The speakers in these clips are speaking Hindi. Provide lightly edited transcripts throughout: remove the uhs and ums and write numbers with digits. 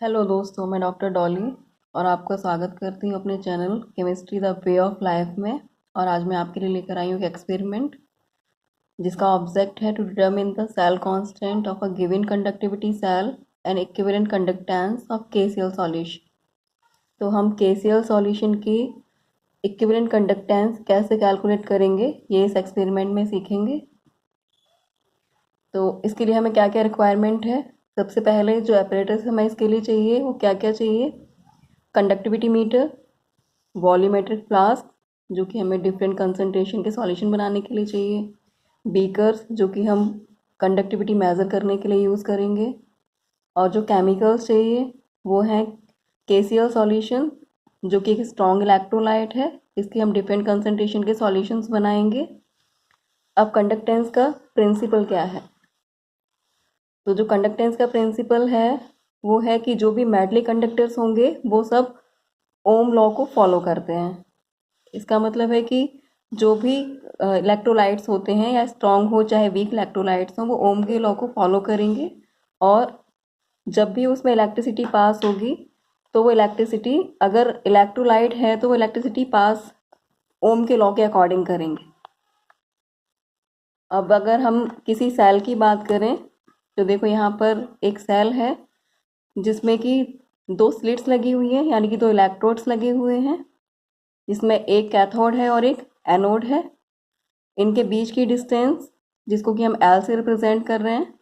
हेलो दोस्तों, मैं डॉक्टर डॉली और आपका स्वागत करती हूँ अपने channel chemistry the way of life में। और आज मैं आपके लिए लेकर आई हूँ एक एक्सपेरिमेंट जिसका ऑब्जेक्ट है to determine the cell constant of a given conductivity cell and equivalent conductance of KCl solution. तो हम KCl सॉल्यूशन की इक्विवेलेंट कंडक्टेंस कैसे कैलकुलेट करेंगे ये इस एक्सपेरिमेंट में सीखेंगे। तो इसके लिए हमें क्या क्या रिक्वायरमेंट है। सबसे पहले जो एपरेटस हमें इसके लिए चाहिए वो क्या क्या चाहिए। कंडक्टिविटी मीटर, वॉल्यूमेट्रिक फ्लास्क जो कि हमें डिफरेंट कंसनट्रेशन के सॉल्यूशन बनाने के लिए चाहिए, बीकर्स जो कि हम कंडक्टिविटी मेज़र करने के लिए यूज़ करेंगे, और जो केमिकल्स चाहिए वो हैं KCl सॉल्यूशन जो कि एक स्ट्रॉन्ग इलेक्ट्रोलाइट है। इसके हम डिफरेंट कंसनट्रेशन के सॉल्यूशंस बनाएंगे। अब कंडक्टेंस का प्रिंसिपल क्या है। तो जो कंडक्टेंस का प्रिंसिपल है वो है कि जो भी मेटलिक कंडक्टर्स होंगे वो सब ओम लॉ को फॉलो करते हैं। इसका मतलब है कि जो भी इलेक्ट्रोलाइट्स होते हैं या स्ट्रॉन्ग हो चाहे वीक इलेक्ट्रोलाइट्स हो वो ओम के लॉ को फॉलो करेंगे। और जब भी उसमें इलेक्ट्रिसिटी पास होगी तो वो इलेक्ट्रिसिटी, अगर इलेक्ट्रोलाइट है तो वो इलेक्ट्रिसिटी पास ओम के लॉ के अकॉर्डिंग करेंगे। अब अगर हम किसी सेल की बात करें तो देखो यहाँ पर एक सेल है जिसमें कि दो स्लिट्स लगी हुई हैं, यानी कि दो इलेक्ट्रोड्स लगे हुए हैं, जिसमें एक कैथोड है और एक एनोड है। इनके बीच की डिस्टेंस जिसको कि हम एल से रिप्रेजेंट कर रहे हैं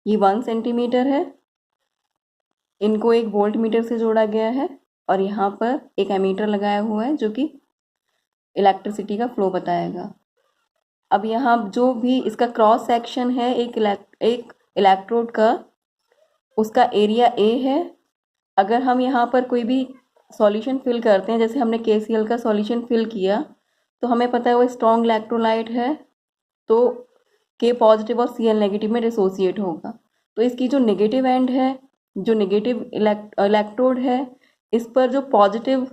ये 1 सेंटीमीटर है। इनको एक वोल्ट मीटर से जोड़ा गया है और यहाँ पर एक एमीटर लगाया हुआ है जो कि इलेक्ट्रिसिटी का फ्लो बताएगा। अब यहाँ जो भी इसका क्रॉस सेक्शन है एक इलेक्ट्रोड का, उसका एरिया ए है। अगर हम यहाँ पर कोई भी सॉल्यूशन फिल करते हैं, जैसे हमने KCl का सॉल्यूशन फिल किया, तो हमें पता है वो स्ट्रॉन्ग इलेक्ट्रोलाइट है तो K पॉजिटिव और Cl नेगेटिव में डिसोसिएट होगा। तो इसकी जो नेगेटिव एंड है, जो नेगेटिव इलेक्ट्रोड है, इस पर जो पॉजिटिव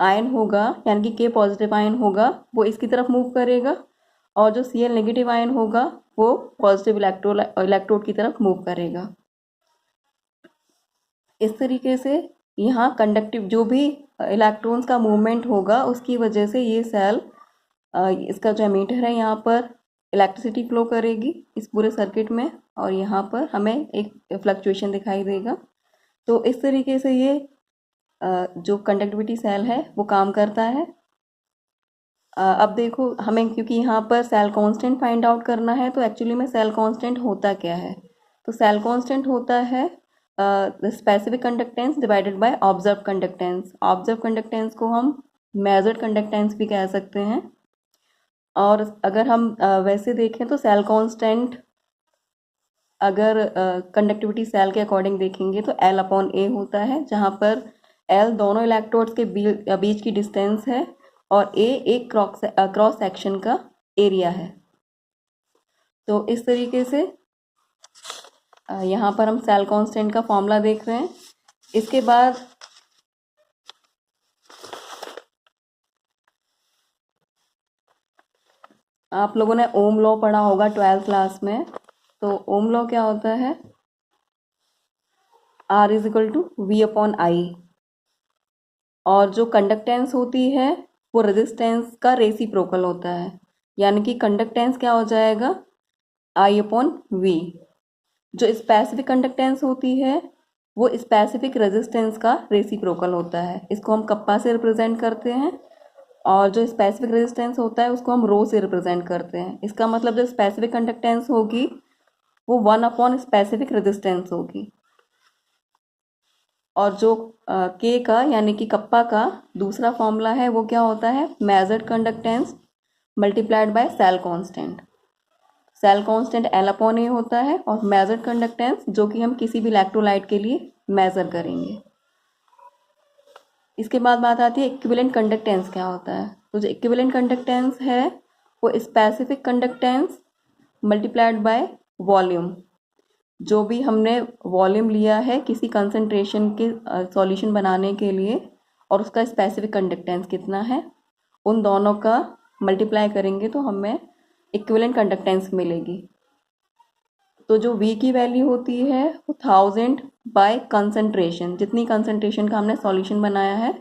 आयन होगा यानी कि K पॉजिटिव आयन होगा वो इसकी तरफ मूव करेगा, और जो Cl नेगेटिव आयन होगा वो पॉजिटिव इलेक्ट्रोड की तरफ मूव करेगा। इस तरीके से यहाँ कंडक्टिव जो भी इलेक्ट्रॉन्स का मूवमेंट होगा उसकी वजह से ये सेल, इसका जो एमीटर है यहाँ पर इलेक्ट्रिसिटी फ्लो करेगी इस पूरे सर्किट में, और यहाँ पर हमें एक फ्लक्चुएशन दिखाई देगा। तो इस तरीके से ये जो कंडक्टिविटी सेल है वो काम करता है। अब देखो हमें, क्योंकि यहाँ पर सेल कांस्टेंट फाइंड आउट करना है, तो एक्चुअली में सेल कांस्टेंट होता क्या है। तो सेल कांस्टेंट होता है the specific conductance divided by observe conductance. Observe conductance को हम मेजर्ड कंडक्टेंस भी कह सकते हैं। और अगर हम वैसे देखें तो सेल कांस्टेंट अगर कंडक्टिविटी सेल के अकॉर्डिंग देखेंगे तो L/A होता है, जहाँ पर L दोनों इलेक्ट्रोड्स के बीच की डिस्टेंस है और A एक क्रॉस सेक्शन का एरिया है। तो इस तरीके से यहाँ पर हम सेल कांस्टेंट का फॉर्मूला देख रहे हैं। इसके बाद आप लोगों ने ओम लॉ पढ़ा होगा 12th क्लास में। तो ओम लॉ क्या होता है, R = V/I। और जो कंडक्टेंस होती है वो रेजिस्टेंस का रेसिप्रोकल होता है, यानी कि कंडक्टेंस क्या हो जाएगा, I/V। जो स्पेसिफिक कंडक्टेंस होती है वो स्पेसिफिक रेजिस्टेंस का रेसिप्रोकल होता है। इसको हम कप्पा से रिप्रेजेंट करते हैं, और जो स्पेसिफिक रेजिस्टेंस होता है उसको हम रो से रिप्रेजेंट करते हैं। इसका मतलब जो स्पेसिफिक कंडक्टेंस होगी वो 1/, स्पेसिफिक रेजिस्टेंस होगी। और जो के का यानी कि कप्पा का दूसरा फॉर्मूला है वो क्या होता है, measured conductance multiplied by cell constant. Cell constant L/A होता है, और मेजर्ड कंडक्टेंस जो कि हम किसी भी इलेक्ट्रोलाइट के लिए मेजर करेंगे। इसके बाद बात आती है इक्विवेलेंट कंडक्टेंस क्या होता है। तो जो इक्विवेलेंट कंडक्टेंस है वो specific conductance multiplied by volume. जो भी हमने वॉल्यूम लिया है किसी कंसंट्रेशन के सॉल्यूशन बनाने के लिए और उसका स्पेसिफिक कंडक्टेंस कितना है, उन दोनों का मल्टीप्लाई करेंगे तो हमें इक्विवेलेंट कंडक्टेंस मिलेगी। तो जो V की वैल्यू होती है वो 1000 बाय कंसंट्रेशन, जितनी कंसंट्रेशन का हमने सॉल्यूशन बनाया है,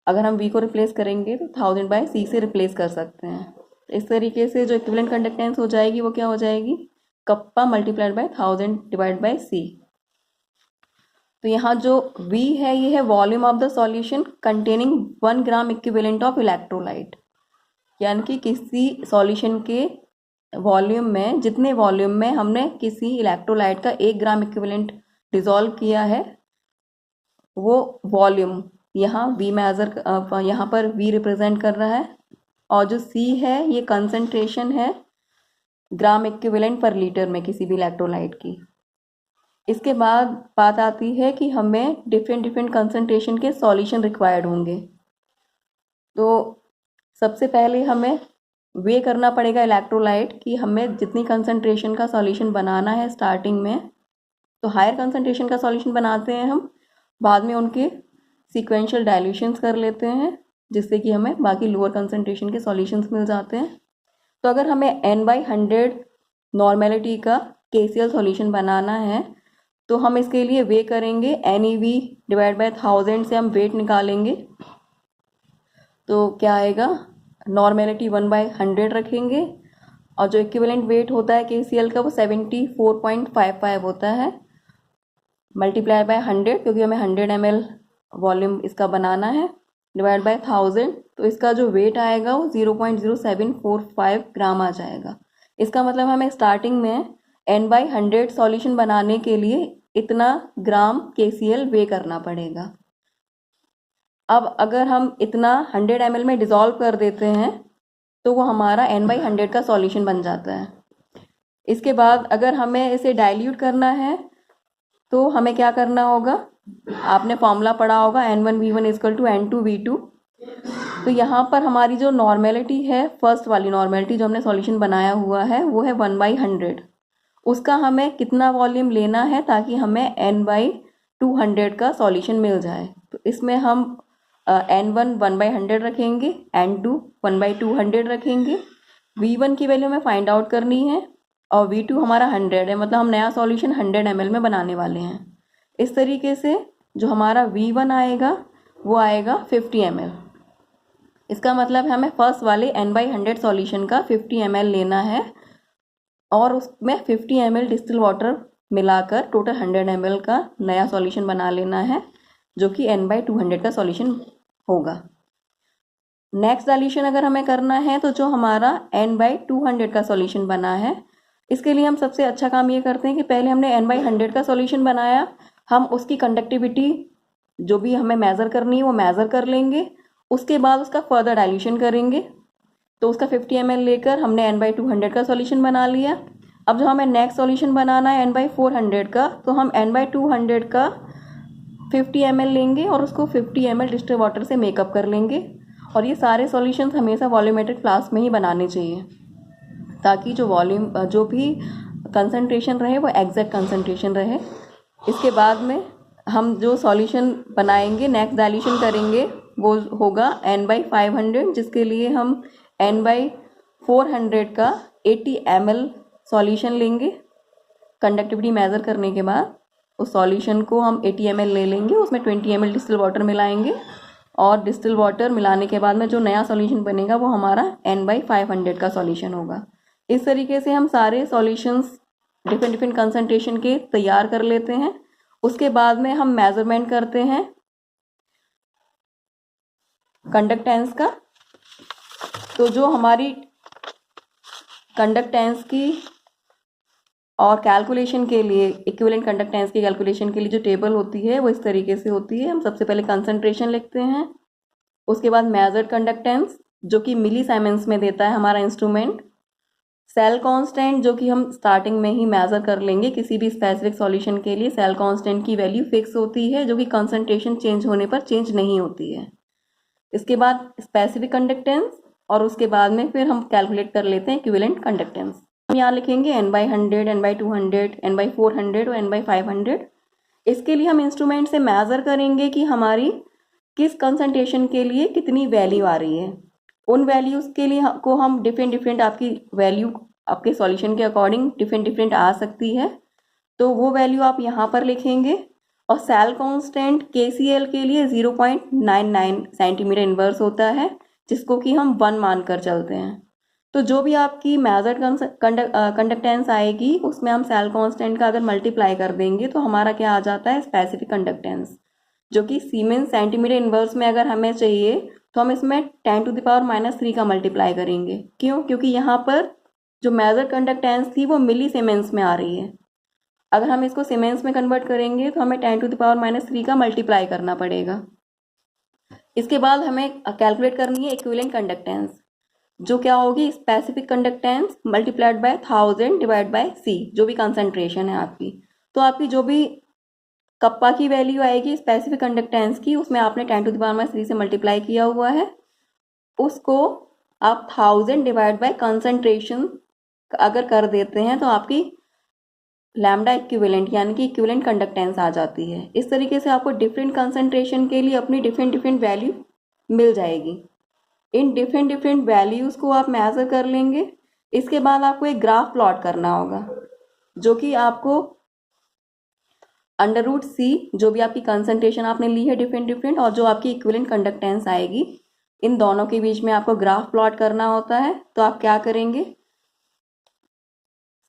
अगर हम V को रिप्लेस करेंगे तो 1000 बाय C से रिप्लेस कर सकते हैं। इस तरीके से जो इक्विवेलेंट कंडक्टेंस हो जाएगी वो क्या हो जाएगी, kappa multiplied by 1000 divide by C। तो यहाँ जो V है ये है volume of the solution containing 1 gram equivalent of electrolyte, यानी कि किसी सॉल्यूशन के वॉल्यूम में, जितने वॉल्यूम में हमने किसी इलेक्ट्रोलाइट का 1 ग्राम इक्विवेलेंट डिसॉल्व किया है, वो वॉल्यूम यहाँ V मेजर, यहाँ पर V रिप्रेजेंट कर रहा है, और जो C है ये कंसंट्रेशन है ग्राम इक्विवेलेंट पर लीटर में किसी भी इलेक्ट्रोलाइट की। इसके बाद बात आती है कि हमें डिफरेंट कंसंट्रेशन के सॉल्यूशन रिक्वायर्ड होंगे। तो सबसे पहले हमें वे करना पड़ेगा इलेक्ट्रोलाइट कि हमें जितनी कंसंट्रेशन का सॉल्यूशन बनाना है स्टार्टिंग में, तो हायर कंसंट्रेशन का सॉल्यूशन बनाते हैं हम, बाद में उनके सीक्वेंशियल डाइल्यूशंस कर लेते हैं, जिससे कि हमें बाकी लोअर कंसंट्रेशन के सॉल्यूशंस मिल जाते हैं। तो अगर हमें n/100 नॉर्मेलिटी का KCl सॉल्यूशन बनाना है तो हम इसके लिए वे करेंगे, NeV डिवाइड बाय 1000 से हम वेट निकालेंगे, तो क्या आएगा, नॉर्मेलिटी 1/100 रखेंगे, और जो इक्विवेलेंट वेट होता है KCl का वो 74.55 होता है, मल्टीप्लाई बाय 100, क्योंकि हमें 100 ml वॉल्यूम इसका बनाना है, डिवाइड बाय 1000, तो इसका जो वेट आएगा वो 0.0745 ग्राम आ जाएगा। इसका मतलब हमें स्टार्टिंग में n/100 सॉल्यूशन बनाने के लिए इतना ग्राम KCl वे करना पड़ेगा। अब अगर हम इतना 100 ml में डिज़ोल्व कर देते हैं तो वो हमारा n/100 का सॉल्यूशन बन जाता है। इसके बाद अगर हमें इसे डाइल्यूट करना है तो हमें क्या करना होगा, आपने फॉर्मूला पढ़ा होगा N1V1 = N2V2। तो यहाँ पर हमारी जो नॉर्मेलिटी है, फर्स्ट वाली नॉर्मेलिटी जो हमने सॉल्यूशन बनाया हुआ है, वो है 1/100। उसका हमें कितना वॉल्यूम लेना है ताकि हमें n/200 का सॉल्यूशन मिल जाए। तो इसमें हम n1 1/100 रखेंगे, n2 1/200 रखेंगे, V1 की वैल्यू हमें फाइंड आउट करनी है, और V2 हमारा 100 है, मतलब हम नया सॉल्यूशन 100 ml में बनाने वाले हैं। इस तरीके से जो हमारा V1 आएगा वो आएगा 50 ml। इसका मतलब है हमें फर्स्ट वाले n/100 सॉल्यूशन का 50 ml लेना है, और उसमें 50 ml डिस्टिल वाटर मिलाकर टोटल 100 ml का नया सॉल्यूशन बना लेना है, जो कि n/200 का सॉल्यूशन होगा। नेक्स्ट डाइल्यूशन अगर हमें करना है तो जो हमारा n/200 का सॉल्यूशन बना है, इसके लिए हम सबसे अच्छा काम ये करते हैं कि पहले हमने n/100 का सॉल्यूशन बनाया, हम उसकी कंडक्टिविटी जो भी हमें मेज़र करनी है वो मेज़र कर लेंगे, उसके बाद उसका फर्दर डाइल्यूशन करेंगे। तो उसका 50 ml लेकर हमने n/200 का सॉल्यूशन बना लिया। अब जो हमें नेक्स्ट सॉल्यूशन बनाना है n/400 का, तो हम n/200 का 50 ml लेंगे और उसको 50 ml डिस्टिल्ड वाटर से मेकअप कर लेंगे। और ये सारे सॉल्यूशंस हमेशा वॉल्यूमेट्रिक फ्लास्क में ही बनाने चाहिए, ताकि जो वॉल्यूम, जो भी कंसंट्रेशन रहे वो एग्जैक्ट कंसंट्रेशन रहे। इसके बाद में हम जो सॉल्यूशन बनाएंगे, नेक्स्ट डाइल्यूशन करेंगे, वो होगा n/500, जिसके लिए हम n/400 का 80 ml सॉल्यूशन लेंगे। कंडक्टिविटी मेज़र करने के बाद उस सॉल्यूशन को हम 80 ml ले लेंगे, उसमें 20 ml डिस्टिल वाटर मिलाएंगे, और डिस्टिल वाटर मिलाने के बाद में जो नया सॉल्यूशन बनेगा वो हमारा n/500 का सॉल्यूशन होगा। इस तरीके से हम सारे सॉल्यूशंस डिफरेंट कंसंट्रेशन के तैयार कर लेते हैं। उसके बाद में हम मेजरमेंट करते हैं कंडक्टेंस का। तो जो हमारी कंडक्टेंस की और कैलकुलेशन के लिए, इक्विवेलेंट कंडक्टेंस की कैलकुलेशन के लिए जो टेबल होती है वो इस तरीके से होती है। हम सबसे पहले कंसंट्रेशन लिखते हैं, उसके बाद मेजर्ड कंडक्टेंस जो कि मिली साइमेंस में देता है हमारा इंस्ट्रूमेंट, सेल कांस्टेंट जो कि हम स्टार्टिंग में ही मेज़र कर लेंगे। किसी भी स्पेसिफिक सॉल्यूशन के लिए सेल कांस्टेंट की वैल्यू फिक्स होती है, जो कि कंसंट्रेशन चेंज होने पर चेंज नहीं होती है। इसके बाद स्पेसिफिक कंडक्टेंस, और उसके बाद में फिर हम कैलकुलेट कर लेते हैं इक्विवेलेंट कंडक्टेंस। हम यहाँ लिखेंगे n/100, n/200, n/400 और n/500। इसके लिए हम इंस्ट्रूमेंट से मेज़र करेंगे कि हमारी किस कंसंट्रेशन के लिए कितनी वैल्यू आ रही है। उन वैल्यूज़ के लिए को हम डिफरेंट आपकी वैल्यू आपके सॉल्यूशन के अकॉर्डिंग डिफरेंट आ सकती है, तो वो वैल्यू आप यहाँ पर लिखेंगे। और सेल कांस्टेंट KCl के लिए 0.99 सेंटीमीटर इनवर्स होता है, जिसको कि हम 1 मानकर चलते हैं। तो जो भी आपकी मेजर्ड कंडक्टेंस आएगी उसमें हम सेल कांस्टेंट का अगर मल्टीप्लाई कर देंगे तो हमारा क्या आ जाता है, स्पेसिफिक कंडक्टेंस, जो कि सीमेंस सेंटीमीटर इनवर्स में अगर हमें चाहिए तो हम इसमें 10⁻³ का मल्टीप्लाई करेंगे। क्यों? क्योंकि यहाँ पर जो मेजर्ड कंडक्टेंस थी वो मिली सीमेंस में आ रही है। अगर हम इसको सीमेंस में कन्वर्ट करेंगे तो हमें 10⁻³ का मल्टीप्लाई करना पड़ेगा। इसके बाद हमें कैलकुलेट करनी है इक्विवेलेंट कंडक्टेंस, जो क्या होगी, specific conductance multiplied bye 1000 divide by C, जो भी कंसंट्रेशन है आपकी। तो आपकी जो भी कप्पा की वैल्यू आएगी स्पेसिफिक कंडक्टेंस की, उसमें आपने 10⁻³ से मल्टीप्लाई किया हुआ है, उसको आप 1000 डिवाइड बाय कंसंट्रेशन अगर कर देते हैं तो आपकी लैम्डा इक्विवेलेंट यानी कि इक्विवेलेंट कंडक्टेंस आ जाती है। इस तरीके से आपको डिफरेंट कंसंट्रेशन के लिए अपनी डिफरेंट वैल्यू मिल जाएगी। इन डिफरेंट वैल्यूज़ को आप मेजर कर लेंगे। इसके बाद आपको एक ग्राफ प्लॉट करना होगा, जो कि आपको √C, जो भी आपकी कंसंट्रेशन आपने ली है डिफरेंट और जो आपकी इक्विवेलेंट कंडक्टेंस आएगी, इन दोनों के बीच में आपको ग्राफ प्लॉट करना होता है। तो आप क्या करेंगे,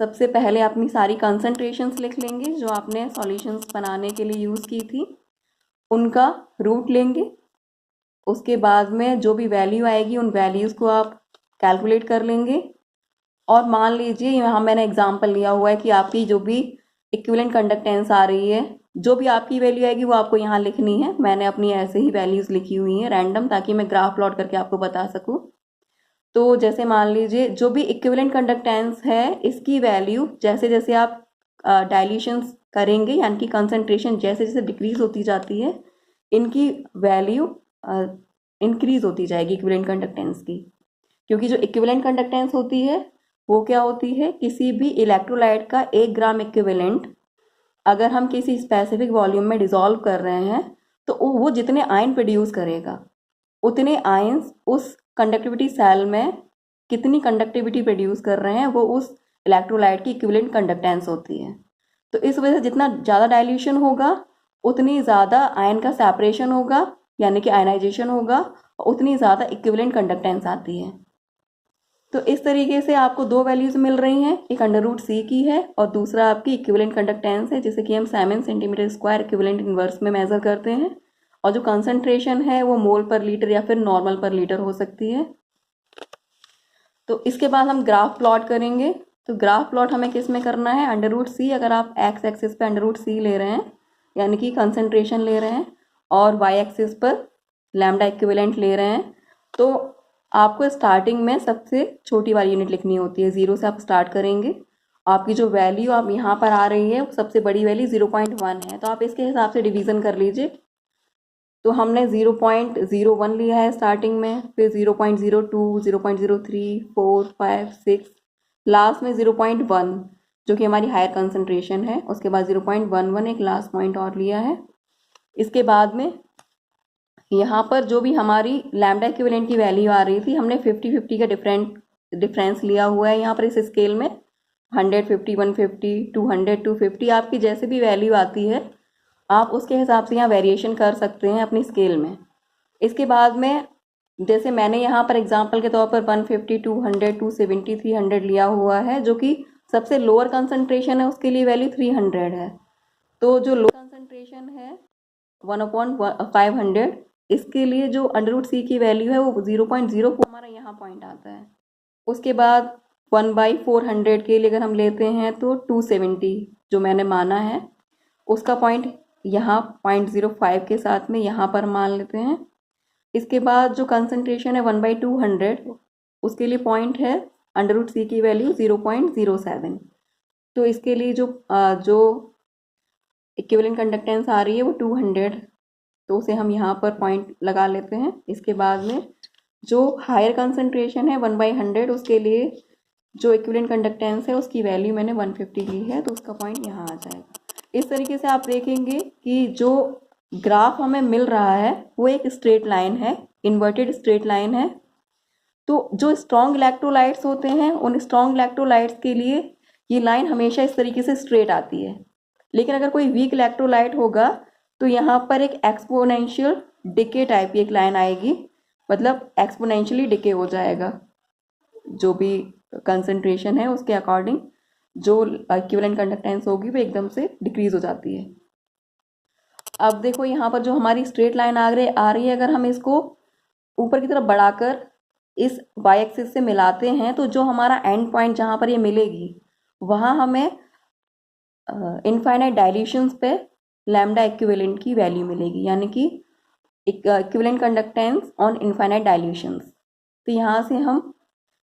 सबसे पहले अपनी सारी कंसंट्रेशंस लिख लेंगे जो आपने सॉल्यूशंस बनाने के लिए यूज़ की थी, उनका रूट लेंगे। उसके बाद में जो भी वैल्यू आएगी उन वैल्यूज़ को आप कैलकुलेट कर लेंगे। और मान लीजिए यहाँ मैंने एग्जांपल लिया हुआ है कि आपकी जो भी इक्विवेलेंट कंडक्टेंस आ रही है, जो भी आपकी वैल्यू आएगी वो आपको यहाँ लिखनी है। मैंने अपनी ऐसे ही वैल्यूज़ लिखी हुई हैं रैंडम, ताकि मैं ग्राफ प्लॉट करके आपको बता सकूँ। तो जैसे मान लीजिए जो भी इक्विवेलेंट कंडक्टेंस है, इसकी वैल्यू जैसे जैसे आप डाइल्यूशंस करेंगे, यानी कि कंसंट्रेशन जैसे जैसे डिक्रीज होती जाती है, इनकी वैल्यू इंक्रीज होती जाएगी इक्विवेलेंट कंडक्टेंस की। क्योंकि जो इक्विवेलेंट कंडक्टेंस होती है वो क्या होती है, किसी भी इलेक्ट्रोलाइट का 1 ग्राम इक्विवेलेंट अगर हम किसी स्पेसिफिक वॉल्यूम में डिसॉल्व कर रहे हैं तो वो जितने आयन प्रोड्यूस करेगा, उतने आयन्स उस कंडक्टिविटी सेल में कितनी कंडक्टिविटी प्रोड्यूस कर रहे हैं वो उस इलेक्ट्रोलाइट की इक्विवेलेंट कंडक्टेंस होती है। तो इस वजह से जितना ज़्यादा डाइल्यूशन होगा उतनी ज़्यादा आयन का सेपरेशन होगा, यानी कि आयनाइजेशन होगा, और उतनी ज़्यादा इक्विवेलेंट कंडक्टेंस आती है। तो इस तरीके से आपको दो वैल्यूज़ मिल रही हैं, एक √C की है और दूसरा आपकी इक्विवेलेंट कंडक्टेंस है, जिसे कि हम siemens centimetre square equivalent inverse में मेजर करते हैं। और जो कंसंट्रेशन है वो मोल पर लीटर या फिर नॉर्मल पर लीटर हो सकती है। तो इसके बाद हम ग्राफ प्लॉट करेंगे। तो ग्राफ प्लॉट हमें किस में करना है, √C, अगर आप x एक्सिस पे √C ले रहे हैं यानी कि कंसंट्रेशन ले रहे हैं, और y एक्सिस पर लैम्डा इक्विवेलेंट ले रहे हैं, तो आपको स्टार्टिंग में सबसे छोटी वाली यूनिट लिखनी होती है। 0 से आप स्टार्ट करेंगे। आपकी जो वैल्यू आप यहाँ पर आ रही है सबसे बड़ी वैल्यू 0.1 है, तो आप इसके हिसाब से डिवीज़न कर लीजिए। तो हमने 0.01 लिया है स्टार्टिंग में, फिर 0.02, 0.03, 4, 5, 6, लास्ट में 0.1 जो कि हमारी हायर कंसंट्रेशन है। उसके बाद 0.11 एक लास्ट पॉइंट और लिया है। इसके बाद में यहाँ पर जो भी हमारी लैम्डा इक्विवेलेंट की वैल्यू आ रही थी, हमने 50-50 का डिफरेंस लिया हुआ है यहाँ पर इस स्केल में। 150, 150, 200, 250 आपकी जैसे भी वैल्यू आती है आप उसके हिसाब से यहाँ वेरिएशन कर सकते हैं अपनी स्केल में। इसके बाद में जैसे मैंने यहाँ पर एग्जांपल के तौर पर 150, 200, 270, 300 लिया हुआ है, जो कि सबसे लोअर कंसंट्रेशन है उसके लिए वैल्यू 300 है। तो जो लो कंसंट्रेशन है 1/500, इसके लिए जो √C की वैल्यू है वो 0.04 हमारा यहाँ पॉइंट आता है। उसके बाद 1/400 के लिए अगर हम लेते हैं तो 270 जो मैंने माना है उसका पॉइंट यहाँ 0.05 के साथ में यहाँ पर मान लेते हैं। इसके बाद जो कंसंट्रेशन है 1/200, उसके लिए पॉइंट है √C की वैल्यू 0.07। तो इसके लिए जो इक्विवेलेंट कंडक्टेंस आ रही है वो 200, तो उसे हम यहाँ पर पॉइंट लगा लेते हैं। इसके बाद में जो हायर कंसंट्रेशन है 1/100, उसके लिए जो इक्विवेलेंट कंडक्टेंस है उसकी वैल्यू मैंने 150 ली है, तो उसका पॉइंट यहाँ आ जाएगा। इस तरीके से आप देखेंगे कि जो ग्राफ हमें मिल रहा है वो एक स्ट्रेट लाइन है, इन्वर्टेड स्ट्रेट लाइन है। तो जो स्ट्रॉन्ग इलेक्ट्रोलाइट्स होते हैं उन स्ट्रॉन्ग इलेक्ट्रोलाइट्स के लिए ये लाइन हमेशा इस तरीके से स्ट्रेट आती है। लेकिन अगर कोई वीक इलेक्ट्रोलाइट होगा तो यहाँ पर एक एक्सपोनेंशियल डिके टाइप की एक लाइन आएगी, मतलब एक्सपोनेंशियली डिके हो जाएगा, जो भी कंसंट्रेशन है उसके अकॉर्डिंग जो इक्विवेलेंट कंडक्टेंस होगी वो एकदम से डिक्रीज हो जाती है। अब देखो यहाँ पर जो हमारी स्ट्रेट लाइन आ रही है, अगर हम इसको ऊपर की तरफ बढ़ाकर इस वाई एक्सिस से मिलाते हैं तो जो हमारा एंड पॉइंट जहाँ पर ये मिलेगी वहाँ हमें इनफाइनाइट डायल्यूशंस पे लैम्डा इक्विवेलेंट की वैल्यू मिलेगी, यानी कि इक्विवेलेंट कंडक्टेंस ऑन इनफाइनाइट डायल्यूशंस। तो यहाँ से हम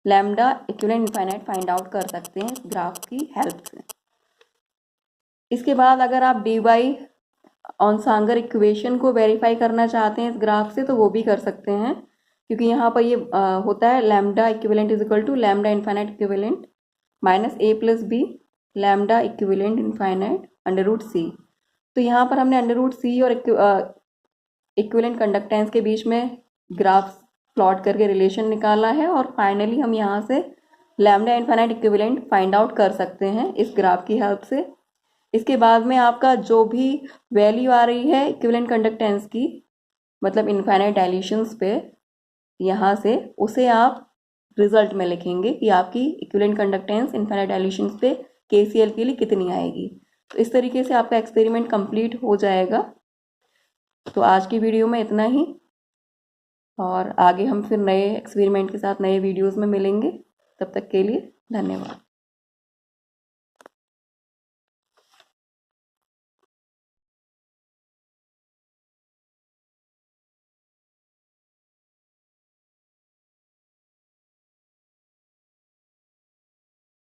lambda equivalent infinite find out कर सकते हैं ग्राफ की हेल्प से। इसके बाद अगर आप Debye Onsager equation को वेरीफाई करना चाहते हैं इस ग्राफ से तो वो भी कर सकते हैं, क्योंकि यहाँ पर ये होता है lambda equivalent is equal to lambda infinite equivalent minus A plus B lambda equivalent infinite under root C. तो यहाँ पर हमने अंडर रूट सी और इक्विवेलेंट कंडक्टेंस के बीच में ग्राफ प्लॉट करके रिलेशन निकाला है, और फाइनली हम यहाँ से lambda infinite equivalent find out कर सकते हैं इस ग्राफ की हेल्प से। इसके बाद में आपका जो भी वैल्यू आ रही है इक्विवेलेंट कंडक्टेंस की, मतलब इनफाइनाइट डायल्यूशंस पे, यहाँ से उसे आप रिजल्ट में लिखेंगे कि आपकी इक्विवेलेंट कंडक्टेंस इनफाइनाइट डायल्यूशंस पे केसीएल के लिए कितनी आएगी। तो इस तरीके से आपका एक्सपेरिमेंट कंप्लीट हो जाएगा। तो आज की वीडियो में इतना ही, और आगे हम फिर नए एक्सपेरिमेंट के साथ नए वीडियोस में मिलेंगे। तब तक के लिए धन्यवाद।